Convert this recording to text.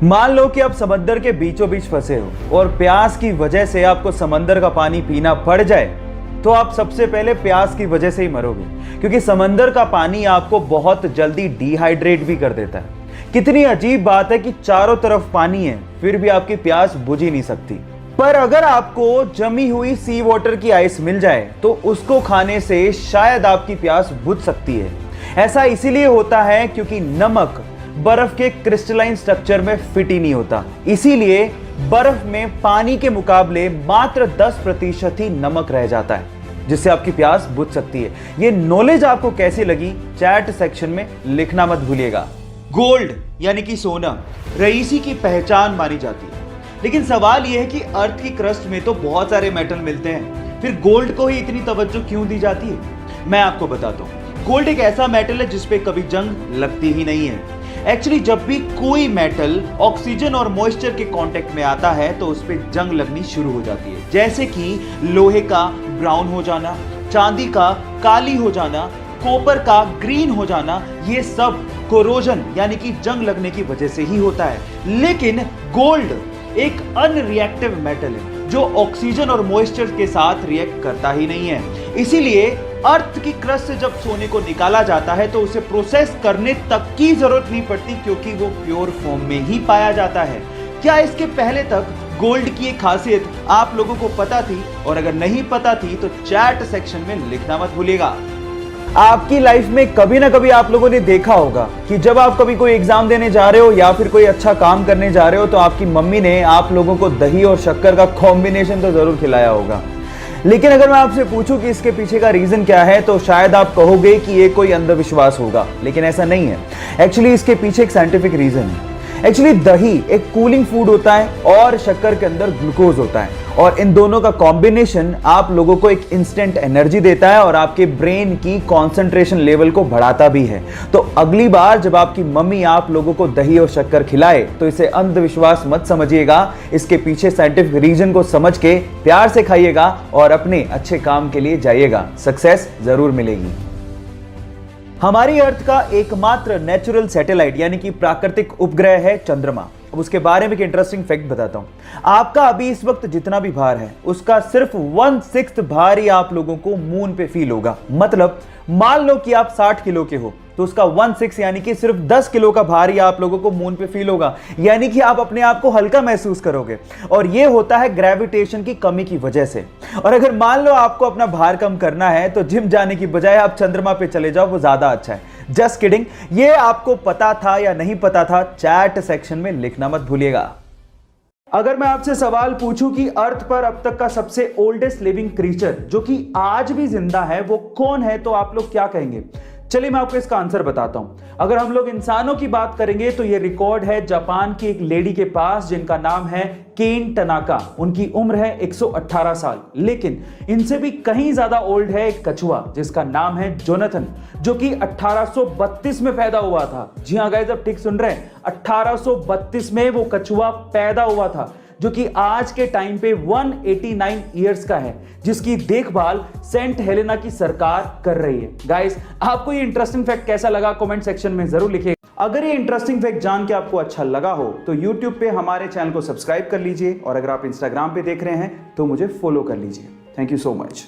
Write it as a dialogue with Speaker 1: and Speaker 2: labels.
Speaker 1: मान लो कि आप समंदर के बीचों बीच फंसे हो और प्यास की वजह से आपको समंदर का पानी पीना पड़ जाए, तो आप सबसे पहले प्यास की वजह से ही मरोगे, क्योंकि समंदर का पानी आपको बहुत जल्दी डिहाइड्रेट भी कर देता है। कितनी अजीब बात है कि चारों तरफ पानी है, फिर भी आपकी प्यास बुझ ही नहीं सकती। पर अगर आपको जमी हुई सी वाटर की आइस मिल जाए तो उसको खाने से शायद आपकी प्यास बुझ सकती है। ऐसा इसीलिए होता है क्योंकि नमक बर्फ के क्रिस्टलाइन स्ट्रक्चर में फिट ही नहीं होता, इसीलिए बर्फ में पानी के मुकाबले मात्र 10% ही नमक रह जाता है, जिससे आपकी प्यास बुझ सकती है। ये नॉलेज आपको कैसी लगी चैट सेक्शन में लिखना मत भूलिएगा। गोल्ड यानी कि सोना रईसी की पहचान मानी जाती है, लेकिन सवाल यह है कि अर्थ की क्रस्ट में तो बहुत सारे मेटल मिलते हैं, फिर गोल्ड को ही इतनी तवज्जो क्यों दी जाती है? मैं आपको बताता हूँ। गोल्ड एक ऐसा मेटल है जिसपे कभी जंग लगती ही नहीं है। एक्चुअली जब भी कोई मेटल ऑक्सीजन और मॉइस्चर के कांटेक्ट में आता है तो उस पे जंग लगनी शुरू हो जाती है, जैसे कि लोहे का ब्राउन हो जाना, चांदी का काली हो जाना, कॉपर का ग्रीन हो जाना। ये सब कोरोजन यानी कि जंग लगने की वजह से ही होता है। लेकिन गोल्ड एक अनरिएक्टिव मेटल है जो ऑक्सीजन और मॉइस्चर के साथ रिएक्ट करता ही नहीं है। इसीलिए अर्थ की क्रस्ट से जब सोने को निकाला जाता है तो उसे प्रोसेस करने तक की जरूरत नहीं पड़ती, क्योंकि वो प्योर फॉर्म में ही पाया जाता है। क्या इसके पहले तक गोल्ड की एक खासियत आप लोगों को पता थी? और अगर नहीं पता थी तो चैट सेक्शन में लिखना मत भूलिएगा। आपकी लाइफ में कभी ना कभी आप लोगों ने देखा होगा कि जब आप कभी कोई एग्जाम देने जा रहे हो या फिर कोई अच्छा काम करने जा रहे हो तो आपकी मम्मी ने आप लोगों को दही और शक्कर का कॉम्बिनेशन तो जरूर खिलाया होगा। लेकिन अगर मैं आपसे पूछूं कि इसके पीछे का रीजन क्या है तो शायद आप कहोगे कि ये कोई अंधविश्वास होगा, लेकिन ऐसा नहीं है। एक्चुअली इसके पीछे एक साइंटिफिक रीजन है। एक्चुअली दही एक कूलिंग फूड होता है और शक्कर के अंदर ग्लूकोज होता है, और इन दोनों का कॉम्बिनेशन आप लोगों को एक इंस्टेंट एनर्जी देता है और आपके ब्रेन की कंसंट्रेशन लेवल को बढ़ाता भी है। तो अगली बार जब आपकी मम्मी आप लोगों को दही और शक्कर खिलाए तो इसे अंधविश्वास मत समझिएगा, इसके पीछे साइंटिफिक रीजन को समझ के प्यार से खाइएगा और अपने अच्छे काम के लिए जाइएगा, सक्सेस जरूर मिलेगी। हमारी अर्थ का एकमात्र नेचुरल सैटेलाइट यानी कि प्राकृतिक उपग्रह है चंद्रमा। अब उसके बारे में एक इंटरेस्टिंग फैक्ट बताता हूं। आपका अभी इस वक्त जितना भी भार है उसका सिर्फ 1/6 भार ही आप लोगों को मून पे फील होगा। मतलब मान लो कि आप 60 किलो के हो तो उसका 1/6 यानी कि सिर्फ 10 किलो का भार ही आप लोगों को मून पे फील होगा, यानी कि आप अपने आप को हल्का महसूस करोगे। और यह होता है ग्रेविटेशन की कमी की वजह से। और अगर मान लो आपको अपना भार कम करना है तो जिम जाने की बजाय आप चंद्रमा पे चले जाओ, वो ज्यादा अच्छा है। Just kidding. ये आपको पता था या नहीं पता था? चैट सेक्शन में लिखना मत भूलिएगा। अगर मैं आपसे सवाल पूछूं कि अर्थ पर अब तक का सबसे ओल्डेस्ट लिविंग क्रीचर जो कि आज भी जिंदा है वो कौन है, तो आप लोग क्या कहेंगे? चलिए मैं आपको इसका आंसर बताता हूं। अगर हम लोग इंसानों की बात करेंगे तो ये रिकॉर्ड है जापान की एक लेडी के पास जिनका नाम है केन टनाका। उनकी उम्र है 118 साल। लेकिन इनसे भी कहीं ज्यादा ओल्ड है एक कछुआ जिसका नाम है जोनाथन, जो कि 1832 में पैदा हुआ था। जी हाँ गाइस, आप ठीक सुन रहे हैं, 1832 में वो कछुआ पैदा हुआ था, जो कि आज के टाइम पे 189 इयर्स का है, जिसकी देखभाल सेंट हेलेना की सरकार कर रही है। गाइस, आपको ये इंटरेस्टिंग फैक्ट कैसा लगा कमेंट सेक्शन में जरूर लिखिए। अगर ये इंटरेस्टिंग फैक्ट जान के आपको अच्छा लगा हो तो YouTube पे हमारे चैनल को सब्सक्राइब कर लीजिए, और अगर आप Instagram पे देख रहे हैं तो मुझे फॉलो कर लीजिए। Thank you so much.